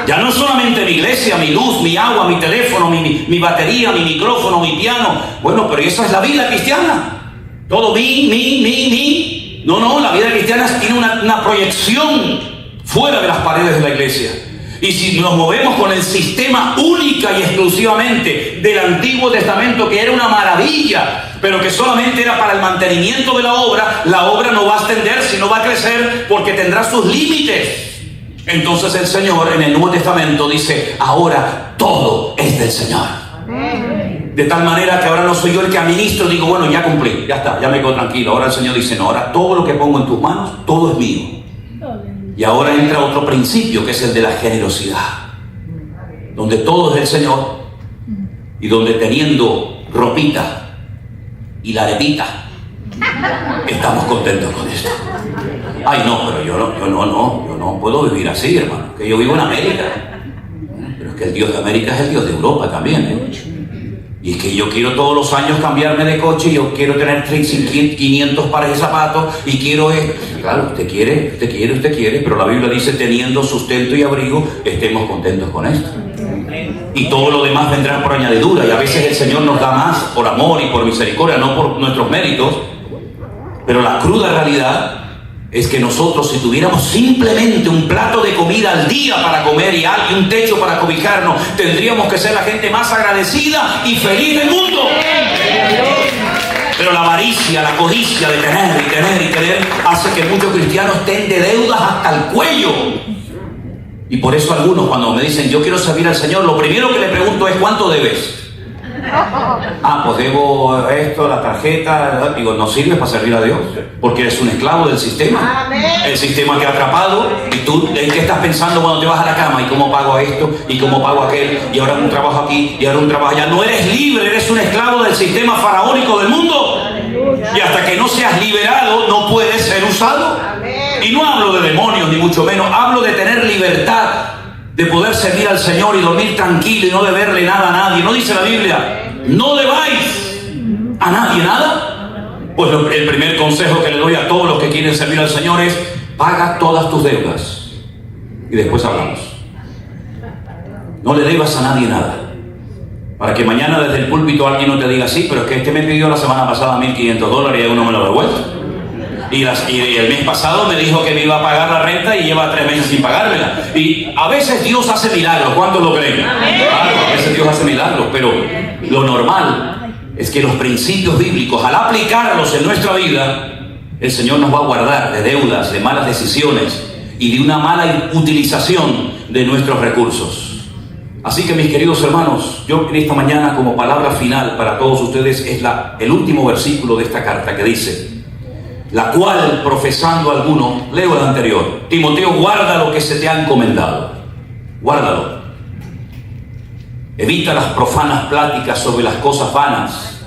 Ya no es solamente mi iglesia, mi luz, mi agua, mi teléfono, mi batería, mi micrófono, mi piano. Bueno, pero esa es la vida cristiana. Todo mi. No, la vida cristiana tiene una proyección fuera de las paredes de la iglesia. Y si nos movemos con el sistema única y exclusivamente del Antiguo Testamento, que era una maravilla, pero que solamente era para el mantenimiento de la obra no va a ascender, sino va a crecer porque tendrá sus límites. Entonces el Señor en el Nuevo Testamento dice, ahora todo es del Señor. De tal manera que ahora no soy yo el que administro, digo, bueno, ya cumplí, ya está, ya me quedo tranquilo. Ahora el Señor dice, no, ahora todo lo que pongo en tus manos, todo es mío. Y ahora entra otro principio, que es el de la generosidad, donde todo es del Señor y donde teniendo ropita y la arepita estamos contentos con esto. Ay, no, pero yo no puedo vivir así, hermano, que yo vivo en América. Pero es que el Dios de América es el Dios de Europa también, ¿eh? Y es que yo quiero todos los años cambiarme de coche, yo quiero tener 500 pares de zapatos y quiero... Claro, usted quiere, pero la Biblia dice, teniendo sustento y abrigo, estemos contentos con esto. Y todo lo demás vendrá por añadidura, y a veces el Señor nos da más por amor y por misericordia, no por nuestros méritos. Pero la cruda realidad es que nosotros, si tuviéramos simplemente un plato de comida al día para comer y un techo para cobijarnos, tendríamos que ser la gente más agradecida y feliz del mundo. Pero la avaricia, la codicia de tener hace que muchos cristianos estén de deudas hasta el cuello. Y por eso algunos, cuando me dicen yo quiero servir al Señor, lo primero que le pregunto es ¿cuánto debes? Pues debo esto, la tarjeta. Digo, no sirve para servir a Dios, porque eres un esclavo del sistema. El sistema te ha atrapado y tú, ¿en qué estás pensando cuando te vas a la cama? ¿Y cómo pago esto? ¿Y cómo pago aquel? Y ahora un trabajo aquí, y ahora un trabajo allá. No eres libre, eres un esclavo del sistema faraónico del mundo. Y hasta que no seas liberado, no puedes ser usado. Y no hablo de demonios, ni mucho menos. Hablo de tener libertad, de poder servir al Señor y dormir tranquilo y no deberle nada a nadie. ¿No dice la Biblia? No debáis a nadie nada. Pues el primer consejo que le doy a todos los que quieren servir al Señor es: paga todas tus deudas. Y después hablamos. No le debas a nadie nada, para que mañana desde el púlpito alguien no te diga, sí, pero es que este me pidió la semana pasada $1,500 y aún no me lo devuelve. Y el mes pasado me dijo que me iba a pagar la renta y lleva 3 meses sin pagármela. Y a veces Dios hace milagros. ¿Cuántos lo creen? Claro, a veces Dios hace milagros, pero lo normal es que los principios bíblicos, al aplicarlos en nuestra vida, el Señor nos va a guardar de deudas, de malas decisiones y de una mala utilización de nuestros recursos. Así que, mis queridos hermanos, yo en esta mañana, como palabra final para todos ustedes, es el último versículo de esta carta, que dice: la cual, profesando alguno, leo el anterior, Timoteo, guarda lo que se te ha encomendado, guárdalo. Evita las profanas pláticas sobre las cosas vanas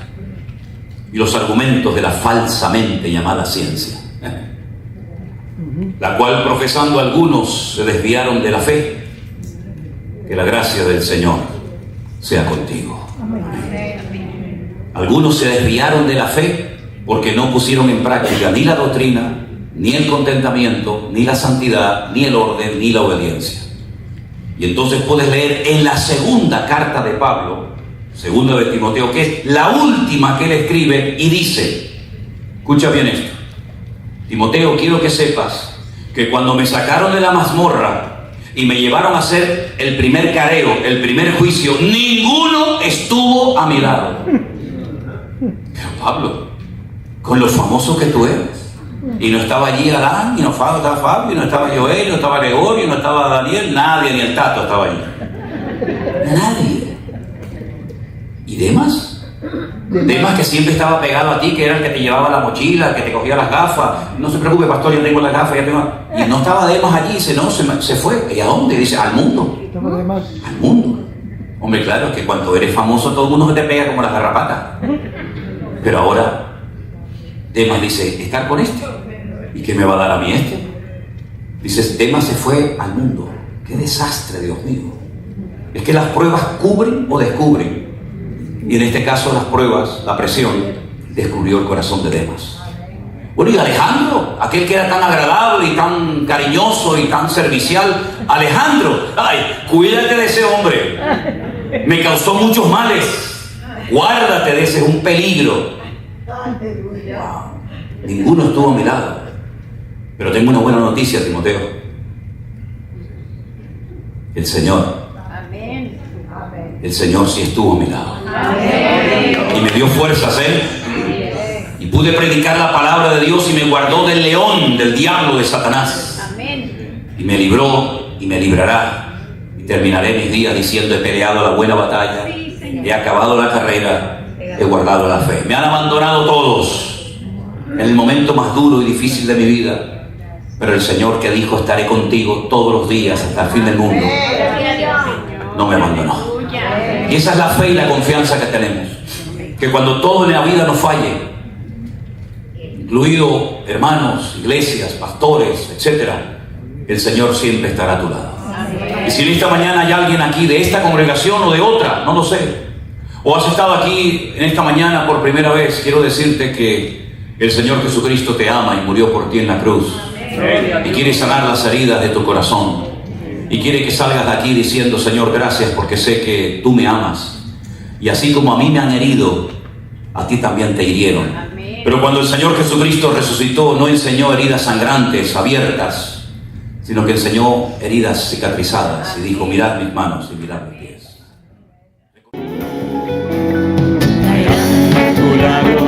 y los argumentos de la falsamente llamada ciencia, la cual, profesando algunos, se desviaron de la fe. Que la gracia del Señor sea contigo. Algunos se desviaron de la fe porque no pusieron en práctica ni la doctrina, ni el contentamiento, ni la santidad, ni el orden, ni la obediencia. Y entonces puedes leer en la segunda carta de Pablo, segunda de Timoteo, que es la última que él escribe, y dice, escucha bien esto: Timoteo, quiero que sepas que cuando me sacaron de la mazmorra y me llevaron a hacer el primer careo, el primer juicio, ninguno estuvo a mi lado. Pero Pablo, con lo famoso que tú eres, y no estaba allí Adán, y no estaba Fabio, y no estaba Joel, y no estaba Gregorio, y no estaba Daniel, nadie, ni el Tato estaba allí. Nadie. ¿Y Demas? Demas, que siempre estaba pegado a ti, que era el que te llevaba la mochila, el que te cogía las gafas. No se preocupe, pastor, yo tengo las gafas, ya tengo... Y no estaba Demas allí, dice, no, se fue. ¿Y a dónde? Dice, al mundo. Al mundo. Hombre, claro, es que cuando eres famoso todo el mundo se te pega como las garrapatas. Pero ahora Demas dice, estar con este. ¿Y qué me va a dar a mí este? Dices, Demas se fue al mundo. ¡Qué desastre, Dios mío! Es que las pruebas cubren o descubren. Y en este caso las pruebas, la presión, descubrió el corazón de Demas. Bueno, y Alejandro, aquel que era tan agradable y tan cariñoso y tan servicial, Alejandro, ay, cuídate de ese hombre, me causó muchos males, guárdate de ese, es un peligro. Wow. Ninguno estuvo a mi lado, pero tengo una buena noticia, Timoteo. El Señor, el Señor sí estuvo a mi lado y me dio fuerzas, y pude predicar la palabra de Dios y me guardó del león, del diablo, de Satanás. Y me libró y me librará. Y terminaré mis días diciendo: he peleado la buena batalla, he acabado la carrera, he guardado la fe. Me han abandonado todos en el momento más duro y difícil de mi vida, pero el Señor, que dijo: estaré contigo todos los días hasta el fin del mundo, no me abandonó. Y esa es la fe y la confianza que tenemos, que cuando todo en la vida nos falle, incluido hermanos, iglesias, pastores, etcétera, el Señor siempre estará a tu lado. Y si en esta mañana hay alguien aquí de esta congregación o de otra, no lo sé, o has estado aquí en esta mañana por primera vez, quiero decirte que el Señor Jesucristo te ama y murió por ti en la cruz, y quiere sanar las heridas de tu corazón, y quiere que salgas de aquí diciendo: Señor, gracias, porque sé que tú me amas, y así como a mí me han herido, a ti también te hirieron. Pero cuando el Señor Jesucristo resucitó, no enseñó heridas sangrantes, abiertas, sino que enseñó heridas cicatrizadas, y dijo: mirad mis manos y mirad mis pies. Tu lado,